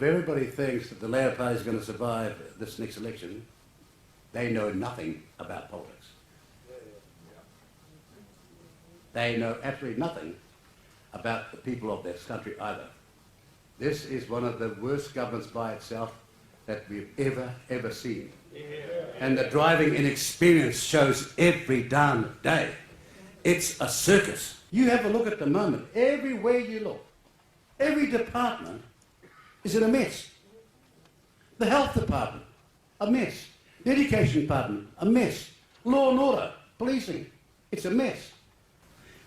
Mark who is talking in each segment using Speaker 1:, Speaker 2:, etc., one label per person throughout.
Speaker 1: if everybody thinks that the Labour Party is going to survive this next election, they know nothing about politics. They know absolutely nothing about the people of this country either. This is one of the worst governments by itself that we've ever seen. And the driving inexperience shows every damn day. It's a circus. You have a look at the moment. Everywhere you look, every department is in a mess. The health department, a mess. The education department, a mess. Law and order, policing, it's a mess.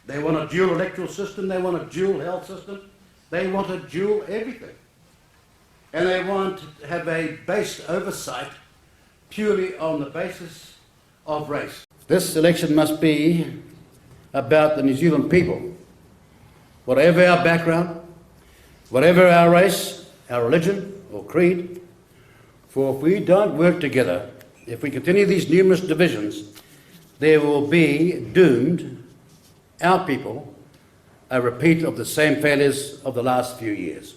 Speaker 1: They want a dual electoral system, they want a dual health system, they want a dual everything. And they want to have a based oversight purely on the basis of race. This election must be about the New Zealand people. Whatever our background, whatever our race, our religion or creed, for if we don't work together, if we continue these numerous divisions, there will be doomed, our people, a repeat of the same failures of the last few years.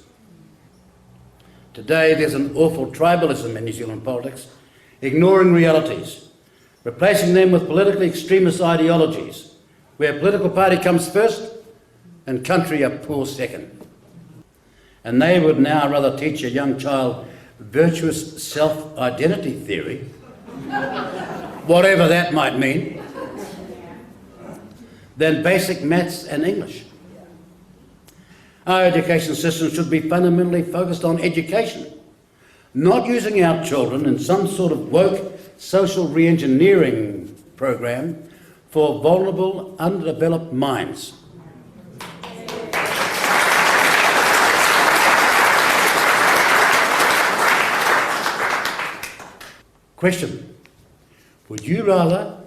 Speaker 1: Today there's an awful tribalism in New Zealand politics, ignoring realities, replacing them with politically extremist ideologies, where political party comes first and country a poor second. And they would now rather teach a young child virtuous self-identity theory, whatever that might mean, than basic maths and English. Our education system should be fundamentally focused on education, not using our children in some sort of woke social re-engineering program for vulnerable, underdeveloped minds. Question: would you rather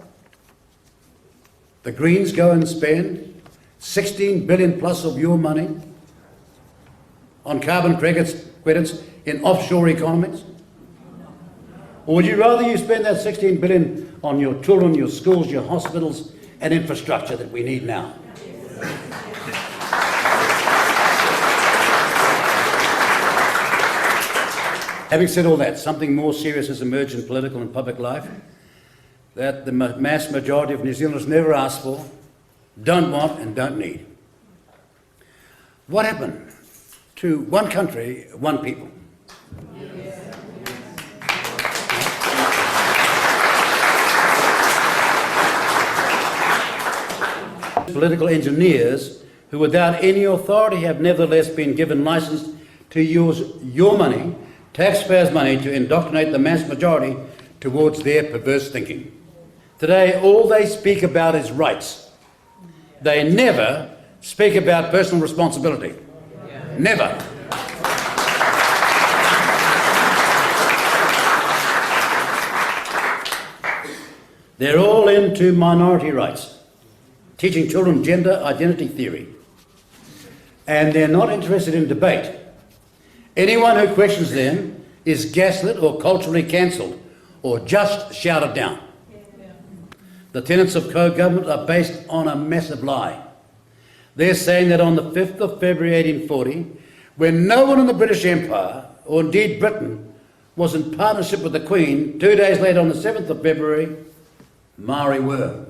Speaker 1: the Greens go and spend 16 billion plus of your money on carbon credits in offshore economies? Or would you rather you spend that 16 billion on your children, your schools, your hospitals and infrastructure that we need now? Having said all that, something more serious has emerged in political and public life that the mass majority of New Zealanders never asked for, don't want and don't need. What happened to one country, one people? Political engineers who without any authority have nevertheless been given license to use your money, taxpayers' money, to indoctrinate the mass majority towards their perverse thinking. Today, all they speak about is rights. They never speak about personal responsibility. Never. They're all into minority rights, teaching children gender identity theory. And they're not interested in debate. Anyone who questions them is gaslit or culturally cancelled or just shouted down. The tenets of co-government are based on a massive lie. They're saying that on the 5th of February 1840, when no one in the British Empire, or indeed Britain, was in partnership with the Queen, 2 days later on the 7th of February, Māori were.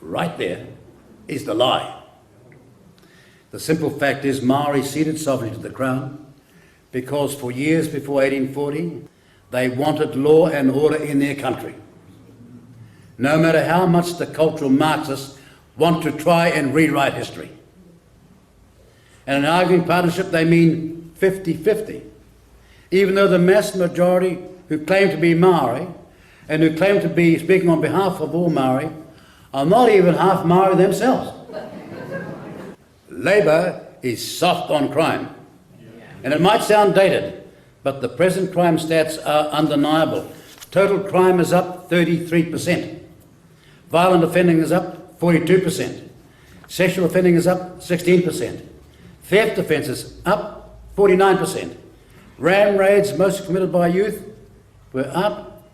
Speaker 1: Right there is the lie. The simple fact is Māori ceded sovereignty to the Crown because for years before 1840, they wanted law and order in their country. No matter how much the cultural Marxists want to try and rewrite history. And in arguing partnership, they mean 50-50. Even though the mass majority who claim to be Māori and who claim to be speaking on behalf of all Māori are not even half Māori themselves. Labour is soft on crime. And it might sound dated, but the present crime stats are undeniable. Total crime is up 33%. Violent offending is up 42%. Sexual offending is up 16%. Theft offences up 49%. Ram raids, mostly committed by youth, were up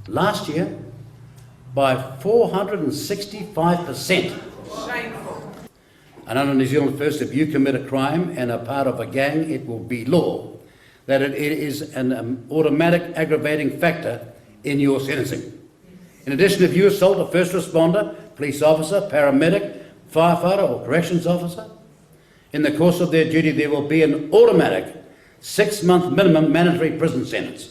Speaker 1: last year by 465%.
Speaker 2: Shameful.
Speaker 1: And under New Zealand First, if you commit a crime and are part of a gang, it will be law that it is an automatic aggravating factor in your sentencing. In addition, if you assault a first responder, police officer, paramedic, firefighter or corrections officer, in the course of their duty there will be an automatic 6-month minimum mandatory prison sentence.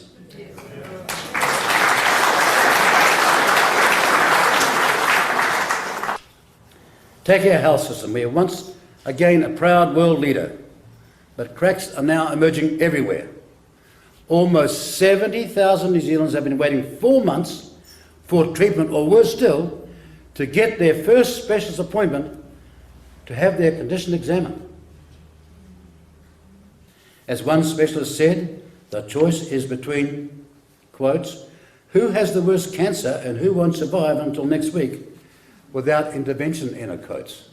Speaker 1: Take our health system. We were once again a proud world leader, but cracks are now emerging everywhere. Almost 70,000 New Zealanders have been waiting 4 months for treatment, or worse still, to get their first specialist appointment to have their condition examined. As one specialist said, the choice is between, quotes, who has the worst cancer and who won't survive until next week without intervention, inner quotes.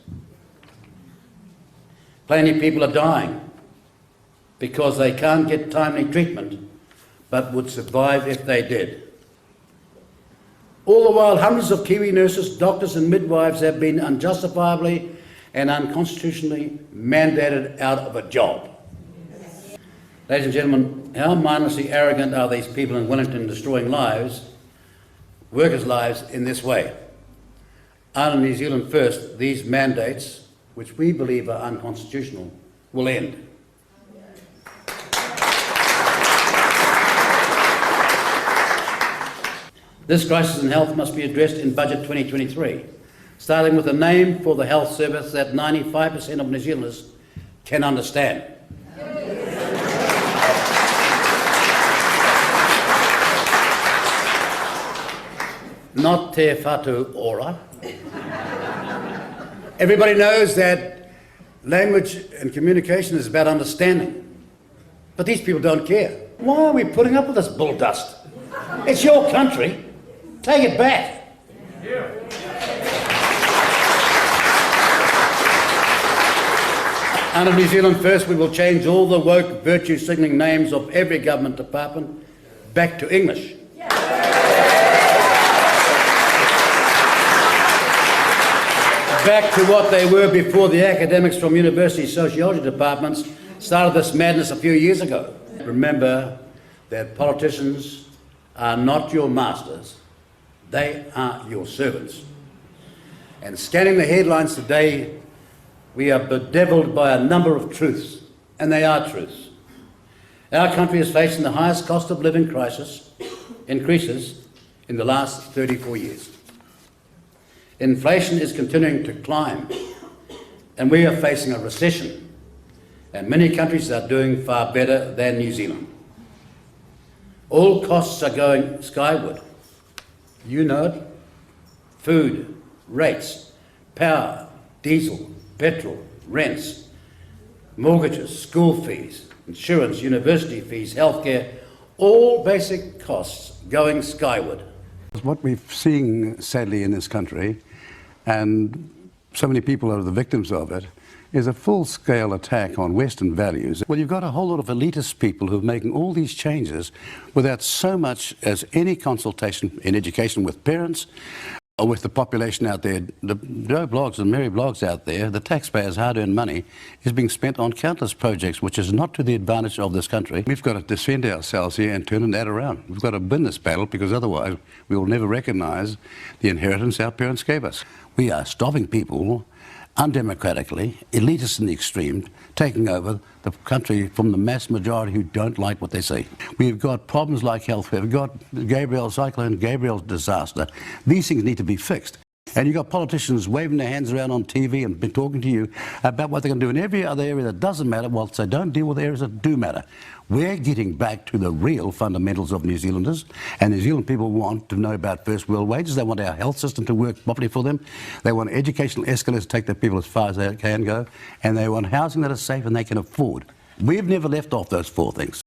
Speaker 1: Plenty people are dying because they can't get timely treatment, but would survive if they did. All the while, hundreds of Kiwi nurses, doctors and midwives have been unjustifiably and unconstitutionally mandated out of a job. Ladies and gentlemen, how mindlessly arrogant are these people in Wellington destroying lives, workers' lives, in this way? Under New Zealand First, these mandates, which we believe are unconstitutional, will end. This crisis in health must be addressed in Budget 2023, starting with a name for the health service that 95% of New Zealanders can understand. Not te whatu ora. Everybody knows that language and communication is about understanding. But these people don't care. Why are we putting up with this bull dust? It's your country. Take it back. Under New Zealand First, we will change all the woke virtue signalling names of every government department back to English. Back to what they were before the academics from university sociology departments started this madness a few years ago. Remember that politicians are not your masters, they are your servants. And scanning the headlines today, we are bedeviled by a number of truths, and they are truths. Our country is facing the highest cost of living increases in the last 34 years. Inflation is continuing to climb, and we are facing a recession, and many countries are doing far better than New Zealand. All costs are going skyward. You know it. Food, rates, power, diesel, petrol, rents, mortgages, school fees, insurance, university fees, healthcare, all basic costs going skyward.
Speaker 2: What we're seeing, sadly, in this country, and so many people are the victims of it, is a full-scale attack on Western values. Well, you've got a whole lot of elitist people who are making all these changes without so much as any consultation in education with parents or with the population out there. The Joe Blogs and Mary Blogs out there, the taxpayers' hard-earned money is being spent on countless projects, which is not to the advantage of this country. We've got to defend ourselves here and turn that around. We've got to win this battle, because otherwise we will never recognise the inheritance our parents gave us. We are stopping people undemocratically, elitists in the extreme, taking over the country from the mass majority who don't like what they see. We've got problems like health. We've got Cyclone Gabriel's disaster. These things need to be fixed. And you've got politicians waving their hands around on TV and been talking to you about what they're going to do in every other area that doesn't matter, whilst they don't deal with areas that do matter. We're getting back to the real fundamentals of New Zealanders, and New Zealand people want to know about first world wages. They want our health system to work properly for them. They want educational escalators to take their people as far as they can go, and they want housing that is safe and they can afford. We've never left off those 4 things.